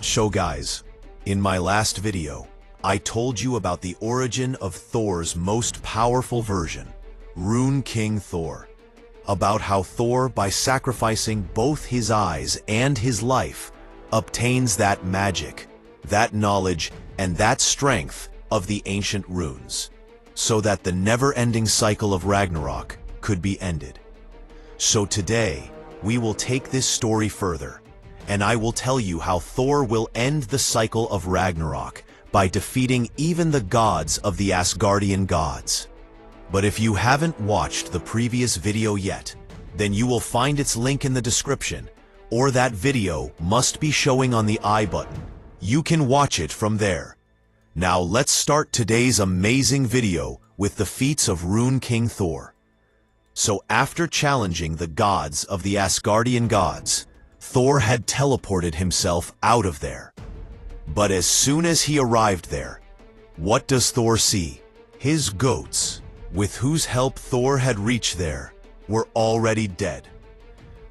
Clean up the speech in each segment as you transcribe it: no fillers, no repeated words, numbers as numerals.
So guys, in my last video, I told you about the origin of Thor's most powerful version, Rune King Thor. About how Thor, by sacrificing both his eyes and his life, obtains that magic, that knowledge, and that strength of the ancient runes, so that the never-ending cycle of Ragnarok could be ended. So today, we will take this story further, and I will tell you how Thor will end the cycle of Ragnarok by defeating even the gods of the Asgardian gods. But if you haven't watched the previous video yet, then you will find its link in the description, or that video must be showing on the I button. You can watch it from there. Now let's start today's amazing video with the feats of Rune King Thor. So after challenging the gods of the Asgardian gods, Thor had teleported himself out of there. But as soon as he arrived there, what does Thor see? His goats, with whose help Thor had reached there, were already dead.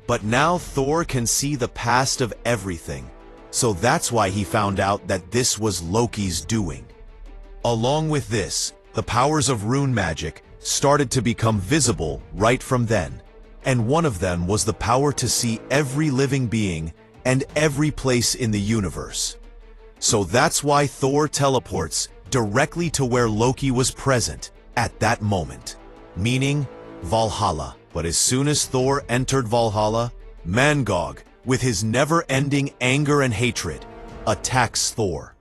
But now Thor can see the past of everything, so that's why he found out that this was Loki's doing. Along with this, the powers of rune magic started to become visible right from then, and one of them was the power to see every living being and every place in the universe. So that's why Thor teleports directly to where Loki was present at that moment, meaning Valhalla. But as soon as Thor entered Valhalla, Mangog, with his never-ending anger and hatred, attacks Thor.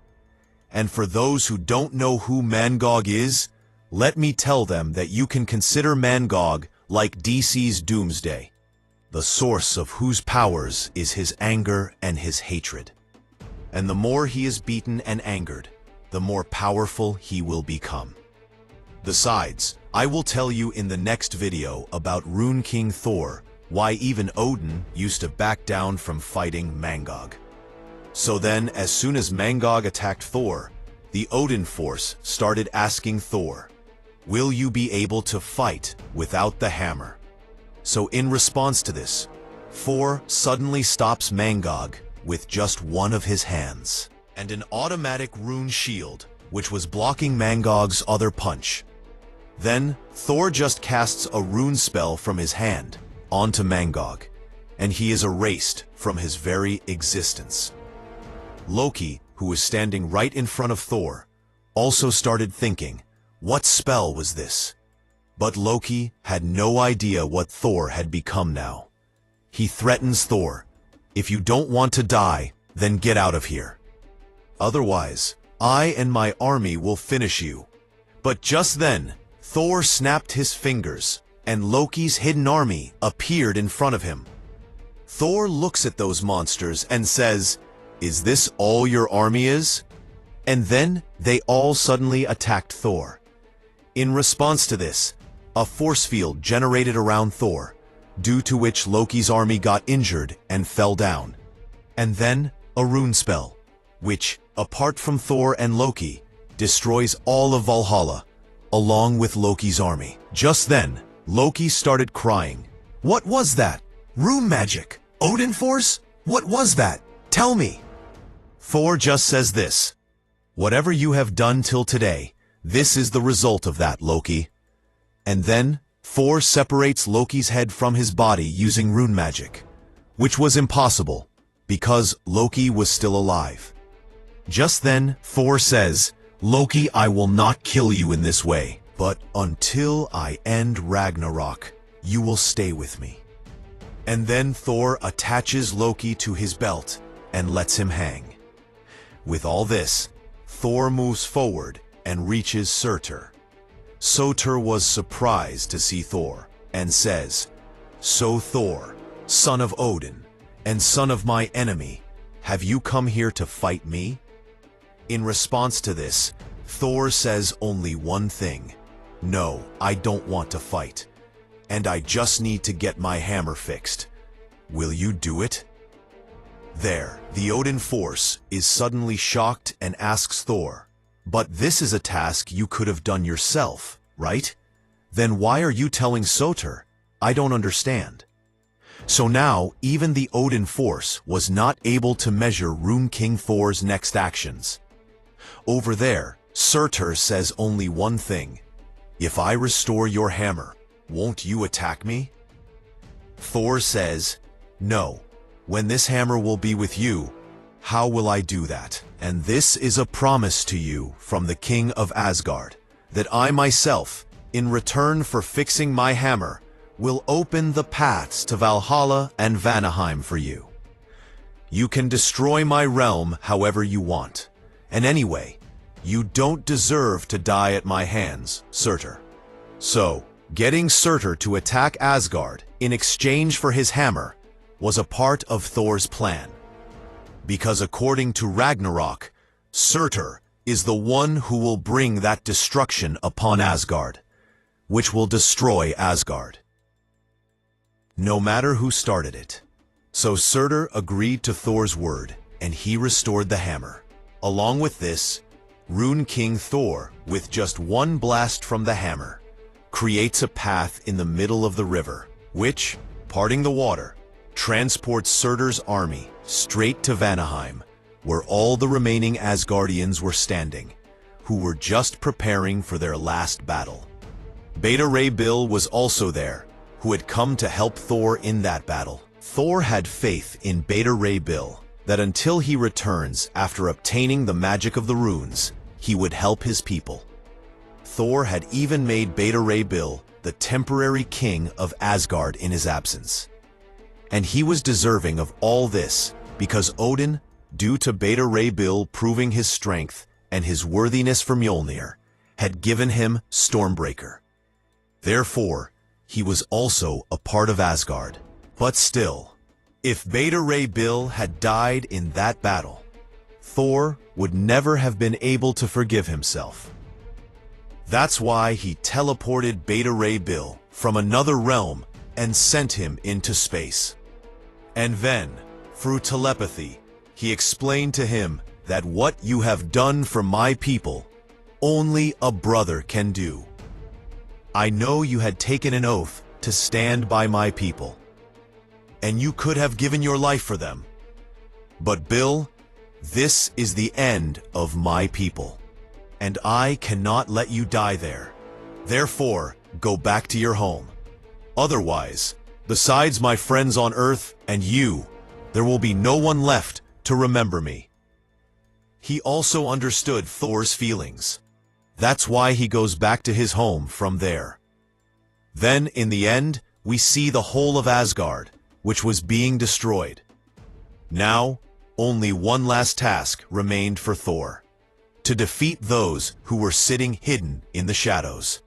And for those who don't know who Mangog is, let me tell them that you can consider Mangog like DC's Doomsday, the source of whose powers is his anger and his hatred. And the more he is beaten and angered, the more powerful he will become. Besides, I will tell you in the next video about Rune King Thor, why even Odin used to back down from fighting Mangog. So then, as soon as Mangog attacked Thor, the Odin force started asking Thor, "Will you be able to fight without the hammer?" So in response to this, Thor suddenly stops Mangog with just one of his hands, and an automatic rune shield, which was blocking Mangog's other punch. Then, Thor just casts a rune spell from his hand onto Mangog, and he is erased from his very existence. Loki, who was standing right in front of Thor, also started thinking, what spell was this? But Loki had no idea what Thor had become now. He threatens Thor, "If you don't want to die, then get out of here. Otherwise, I and my army will finish you." But just then, Thor snapped his fingers, and Loki's hidden army appeared in front of him. Thor looks at those monsters and says, "Is this all your army is?" And then they all suddenly attacked Thor. In response to this, a force field generated around Thor, due to which Loki's army got injured and fell down. And then a rune spell, which, apart from Thor and Loki, destroys all of Valhalla, along with Loki's army. Just then, Loki started crying. "What was that? Rune magic? Odin force? What was that? Tell me." Thor just says this, "Whatever you have done till today, this is the result of that, Loki." And then, Thor separates Loki's head from his body using rune magic, which was impossible, because Loki was still alive. Just then, Thor says, "Loki, I will not kill you in this way, but until I end Ragnarok, you will stay with me." And then Thor attaches Loki to his belt and lets him hang. With all this, Thor moves forward and reaches Surtur. Surtur was surprised to see Thor and says, "So Thor, son of Odin, and son of my enemy, have you come here to fight me?" In response to this, Thor says only one thing, "No, I don't want to fight, and I just need to get my hammer fixed. Will you do it?" There, the Odin force is suddenly shocked and asks Thor, "But this is a task you could have done yourself, right? Then why are you telling Surtur? I don't understand." So now, even the Odin force was not able to measure Rune King Thor's next actions. Over there, Surtur says only one thing: "If I restore your hammer, won't you attack me?" Thor says, "No. When this hammer will be with you, how will I do that? And this is a promise to you from the king of Asgard, that I myself, in return for fixing my hammer, will open the paths to Valhalla and Vanaheim for you. You can destroy my realm however you want. And anyway, you don't deserve to die at my hands, Surtur." So, getting Surtur to attack Asgard in exchange for his hammer was a part of Thor's plan. Because according to Ragnarok, Surtur is the one who will bring that destruction upon Asgard, which will destroy Asgard, no matter who started it. So Surtur agreed to Thor's word, and he restored the hammer. Along with this, Rune King Thor, with just one blast from the hammer, creates a path in the middle of the river, which, parting the water, transports Surtur's army straight to Vanaheim, where all the remaining Asgardians were standing, who were just preparing for their last battle. Beta Ray Bill was also there, who had come to help Thor in that battle. Thor had faith in Beta Ray Bill that until he returns after obtaining the magic of the runes, he would help his people. Thor had even made Beta Ray Bill the temporary king of Asgard in his absence. And he was deserving of all this because Odin, due to Beta Ray Bill proving his strength and his worthiness for Mjolnir, had given him Stormbreaker. Therefore, he was also a part of Asgard. But still, if Beta Ray Bill had died in that battle, Thor would never have been able to forgive himself. That's why he teleported Beta Ray Bill from another realm and sent him into space. And then, through telepathy, he explained to him that what you have done for my people, only a brother can do. I know you had taken an oath to stand by my people, and you could have given your life for them. But Bill, this is the end of my people, and I cannot let you die there. Therefore, go back to your home. Otherwise, besides my friends on Earth and you, there will be no one left to remember me. He also understood Thor's feelings. That's why he goes back to his home from there. Then, in the end, we see the whole of Asgard, which was being destroyed. Now, only one last task remained for Thor: to defeat those who were sitting hidden in the shadows.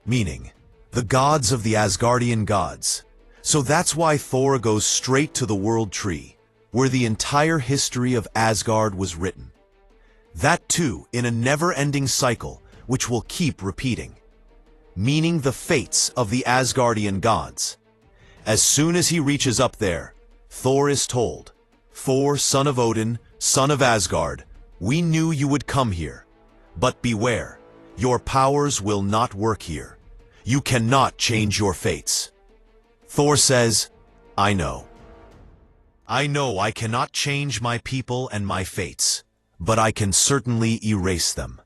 Meaning, the gods of the Asgardian gods. So that's why Thor goes straight to the World Tree, where the entire history of Asgard was written. That too in a never-ending cycle which will keep repeating. Meaning the fates of the Asgardian gods. As soon as he reaches up there, Thor is told, "Thor, son of Odin, son of Asgard, we knew you would come here. But beware, your powers will not work here. You cannot change your fates." Thor says, I know I cannot change my people and my fates, but I can certainly erase them."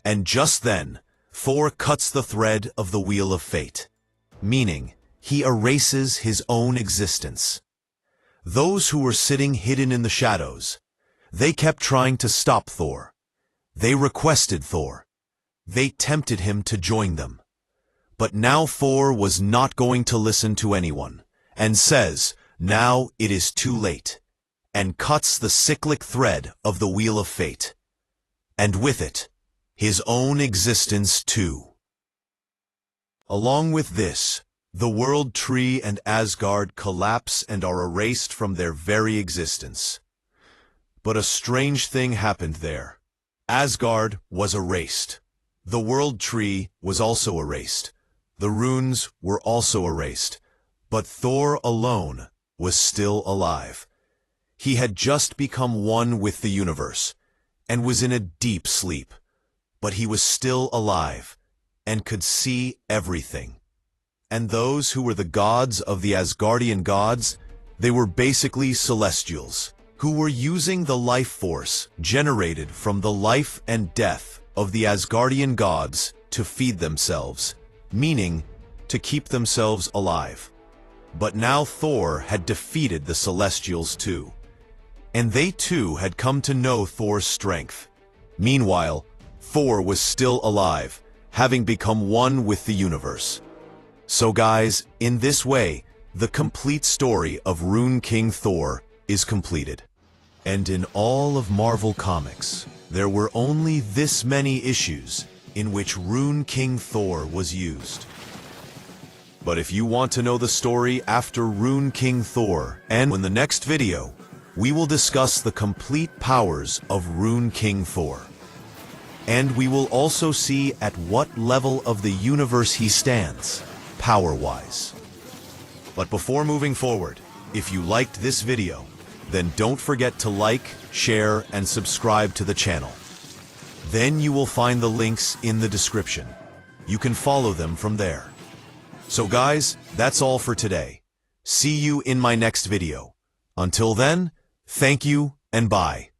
And just then, Thor cuts the thread of the Wheel of Fate, meaning he erases his own existence. Those who were sitting hidden in the shadows, they kept trying to stop Thor. They requested Thor. They tempted him to join them. But now Thor was not going to listen to anyone, and says, now it is too late, and cuts the cyclic thread of the Wheel of Fate. And with it, his own existence too. Along with this, the World Tree and Asgard collapse and are erased from their very existence. But a strange thing happened there. Asgard was erased. The World Tree was also erased. The runes were also erased. But Thor alone was still alive. He had just become one with the universe, and was in a deep sleep. But he was still alive, and could see everything. and those who were the gods of the Asgardian gods, they were basically celestials, who were using the life force generated from the life and death of the Asgardian gods to feed themselves, meaning to keep themselves alive. But now Thor had defeated the Celestials too, and they too had come to know Thor's strength. Meanwhile, Thor was still alive, having become one with the universe. So guys, in this way, the complete story of Rune King Thor is completed. And in all of Marvel Comics, there were only this many issues in which Rune King Thor was used. But if you want to know the story after Rune King Thor, and in the next video, we will discuss the complete powers of Rune King Thor. And we will also see at what level of the universe he stands, power-wise. But before moving forward, if you liked this video, then don't forget to like, share, and subscribe to the channel. Then you will find the links in the description. You can follow them from there. So guys, that's all for today. See you in my next video. Until then, thank you and bye.